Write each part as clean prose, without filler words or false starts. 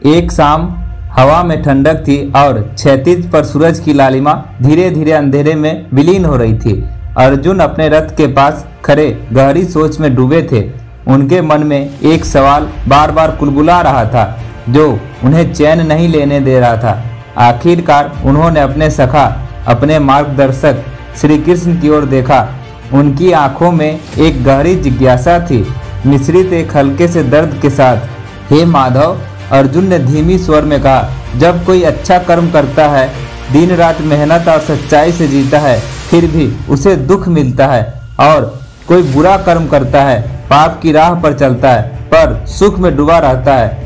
एक शाम हवा में ठंडक थी और क्षैतिज पर सूरज की लालिमा धीरे धीरे अंधेरे में विलीन हो रही थी। अर्जुन अपने रथ के पास खड़े गहरी सोच में डूबे थे। उनके मन में एक सवाल बार बार कुलबुला रहा था जो उन्हें चैन नहीं लेने दे रहा था। आखिरकार उन्होंने अपने सखा, अपने मार्गदर्शक श्री कृष्ण की ओर देखा। उनकी आंखों में एक गहरी जिज्ञासा थी, मिश्रित एक हल्के से दर्द के साथ। हे माधव, अर्जुन ने धीमी स्वर में कहा, जब कोई अच्छा कर्म करता है, दिन रात मेहनत और सच्चाई से जीता है, फिर भी उसे दुख मिलता है, और कोई बुरा कर्म करता है, पाप की राह पर चलता है, पर सुख में डूबा रहता है,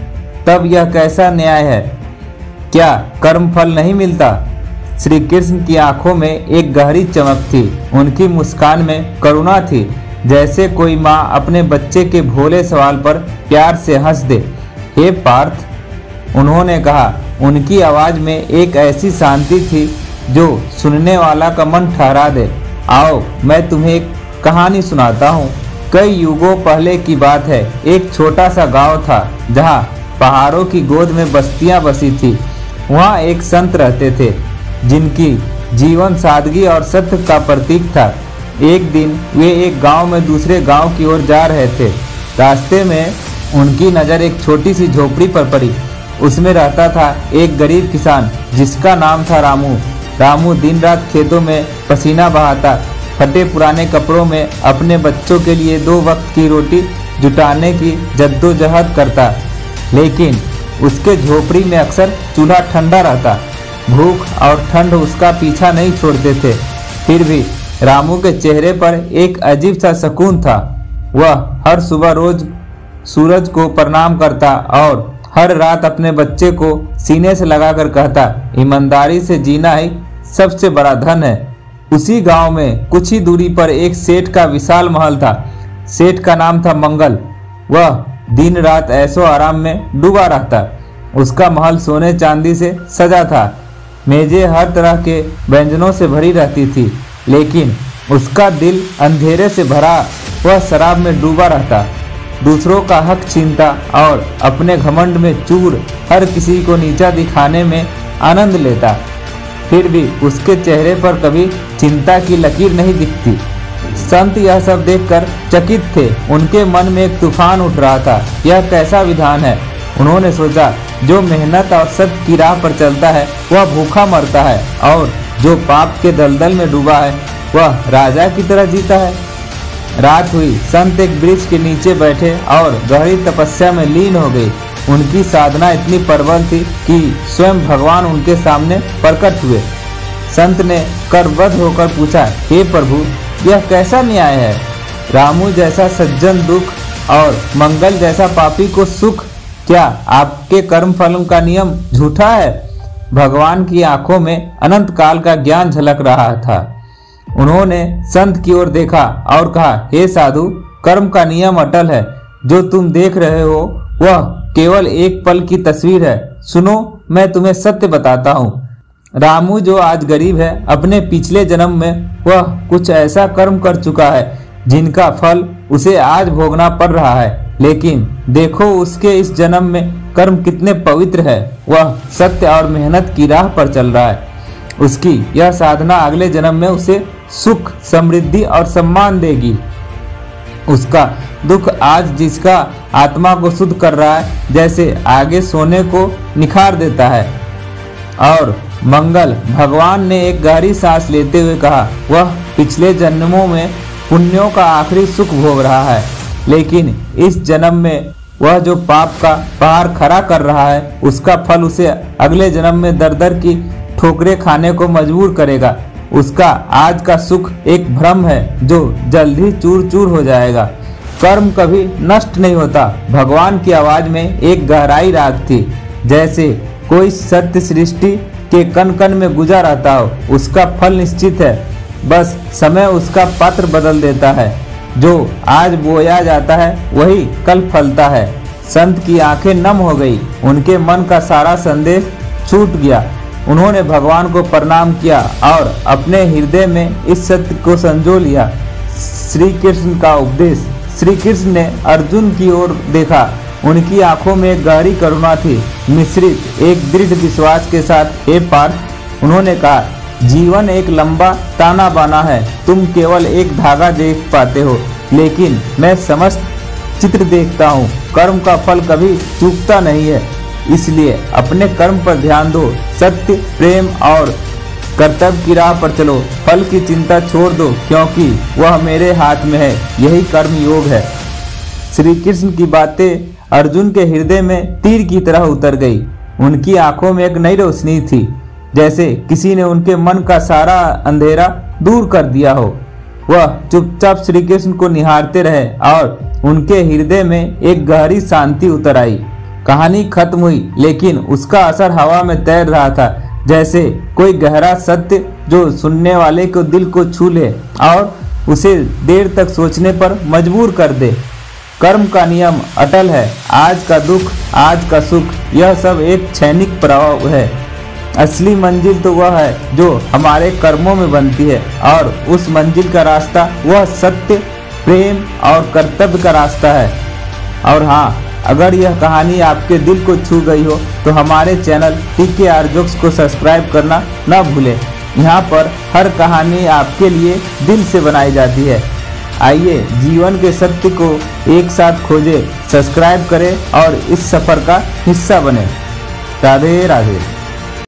तब यह कैसा न्याय है? क्या कर्म फल नहीं मिलता? श्री कृष्ण की आंखों में एक गहरी चमक थी। उनकी मुस्कान में करुणा थी, जैसे कोई माँ अपने बच्चे के भोले सवाल पर प्यार से हंस दे। हे पार्थ, उन्होंने कहा। उनकी आवाज में एक ऐसी शांति थी जो सुनने वाला का मन ठहरा दे। आओ, मैं तुम्हें एक कहानी सुनाता हूँ। कई युगों पहले की बात है। एक छोटा सा गांव था जहाँ पहाड़ों की गोद में बस्तियाँ बसी थी। वहाँ एक संत रहते थे जिनकी जीवन सादगी और सत्य का प्रतीक था। एक दिन वे एक गांव में दूसरे गांव की ओर जा रहे थे। रास्ते में उनकी नज़र एक छोटी सी झोपड़ी पर पड़ी। उसमें रहता था एक गरीब किसान जिसका नाम था रामू। रामू दिन रात खेतों में पसीना बहाता, फटे पुराने कपड़ों में अपने बच्चों के लिए 2 वक्त की रोटी जुटाने की जद्दोजहद करता। लेकिन उसके झोपड़ी में अक्सर चूल्हा ठंडा रहता। भूख और ठंड उसका पीछा नहीं छोड़ते थे। फिर भी रामू के चेहरे पर एक अजीब सा सुकून था। वह हर सुबह रोज सूरज को प्रणाम करता और हर रात अपने बच्चे को सीने से लगाकर कहता, ईमानदारी से जीना ही सबसे बड़ा धन है। उसी गांव में कुछ ही दूरी पर एक सेठ का विशाल महल था। सेठ का नाम था मंगल। वह दिन रात ऐशो आराम में डूबा रहता। उसका महल सोने चांदी से सजा था। मेजें हर तरह के व्यंजनों से भरी रहती थी, लेकिन उसका दिल अंधेरे से भरा। वह शराब में डूबा रहता, दूसरों का हक छीनता और अपने घमंड में चूर हर किसी को नीचा दिखाने में आनंद लेता। फिर भी उसके चेहरे पर कभी चिंता की लकीर नहीं दिखती। संत यह सब देखकर चकित थे। उनके मन में एक तूफान उठ रहा था। यह कैसा विधान है? उन्होंने सोचा, जो मेहनत और सत्य की राह पर चलता है वह भूखा मरता है, और जो पाप के दलदल में डूबा है वह राजा की तरह जीता है। रात हुई। संत एक वृक्ष के नीचे बैठे और गहरी तपस्या में लीन हो गए। उनकी साधना इतनी प्रबल थी कि स्वयं भगवान उनके सामने प्रकट हुए। संत ने करबद्ध होकर पूछा, हे प्रभु, यह कैसा न्याय है? रामू जैसा सज्जन दुख और मंगल जैसा पापी को सुख। क्या आपके कर्म फलों का नियम झूठा है? भगवान की आंखों में अनंत काल का ज्ञान झलक रहा था। उन्होंने संत की ओर देखा और कहा, हे साधु, कर्म का नियम अटल है। जो तुम देख रहे हो वह केवल एक पल की तस्वीर है। सुनो, मैं तुम्हें सत्य बताता हूँ। रामू जो आज गरीब है, अपने पिछले जन्म में वह कुछ ऐसा कर्म कर चुका है जिनका फल उसे आज भोगना पड़ रहा है। लेकिन देखो उसके इस जन्म में कर्म कितने पवित्र है। वह सत्य और मेहनत की राह पर चल रहा है। उसकी यह साधना अगले जन्म में उसे सुख, समृद्धि और सम्मान देगी। उसका दुख आज जिसका आत्मा को शुद्ध कर रहा है, जैसे आगे सोने को निखार देता है। और मंगल, भगवान ने एक गहरी सांस लेते हुए कहा, वह पिछले जन्मों में पुण्यों का आखिरी सुख भोग रहा है, लेकिन इस जन्म में वह जो पाप का पहाड़ खड़ा कर रहा है, उसका फल उसे अगले जन्म में दर दर की ठोकरें खाने को मजबूर करेगा। उसका आज का सुख एक भ्रम है जो जल्द ही चूर चूर हो जाएगा। कर्म कभी नष्ट नहीं होता। भगवान की आवाज में एक गहराई राग थी, जैसे कोई सत्य सृष्टि के कण कण में गुजर आता हो। उसका फल निश्चित है, बस समय उसका पात्र बदल देता है। जो आज बोया जाता है वही कल फलता है। संत की आंखें नम हो गई। उनके मन का सारा संदेश छूट गया। उन्होंने भगवान को प्रणाम किया और अपने हृदय में इस सत्य को संजो लिया। श्री कृष्ण का उपदेश। श्री कृष्ण ने अर्जुन की ओर देखा उनकी आंखों में एक गहरी करुणा थी, मिश्रित एक दृढ़ विश्वास के साथ। हे पार्थ, उन्होंने कहा, जीवन एक लंबा ताना बाना है। तुम केवल एक धागा देख पाते हो, लेकिन मैं समस्त चित्र देखता हूँ। कर्म का फल कभी चूकता नहीं है, इसलिए अपने कर्म पर ध्यान दो। सत्य, प्रेम और कर्तव्य की राह पर चलो। फल की चिंता छोड़ दो, क्योंकि वह मेरे हाथ में है। यही कर्म योग है। श्री कृष्ण की बातें अर्जुन के हृदय में तीर की तरह उतर गई। उनकी आंखों में एक नई रोशनी थी, जैसे किसी ने उनके मन का सारा अंधेरा दूर कर दिया हो। वह चुपचाप श्री कृष्ण को निहारते रहे और उनके हृदय में एक गहरी शांति उतर आई। कहानी खत्म हुई, लेकिन उसका असर हवा में तैर रहा था, जैसे कोई गहरा सत्य जो सुनने वाले को दिल को छू ले और उसे देर तक सोचने पर मजबूर कर दे। कर्म का नियम अटल है। आज का दुख, आज का सुख, यह सब एक क्षणिक प्रभाव है। असली मंजिल तो वह है जो हमारे कर्मों में बनती है, और उस मंजिल का रास्ता वह सत्य, प्रेम और कर्तव्य का रास्ता है। और हाँ, अगर यह कहानी आपके दिल को छू गई हो तो हमारे चैनल TKR जोक्स को सब्सक्राइब करना न भूलें। यहाँ पर हर कहानी आपके लिए दिल से बनाई जाती है। आइए जीवन के सत्य को एक साथ खोजें, सब्सक्राइब करें और इस सफर का हिस्सा बने। राधे राधे।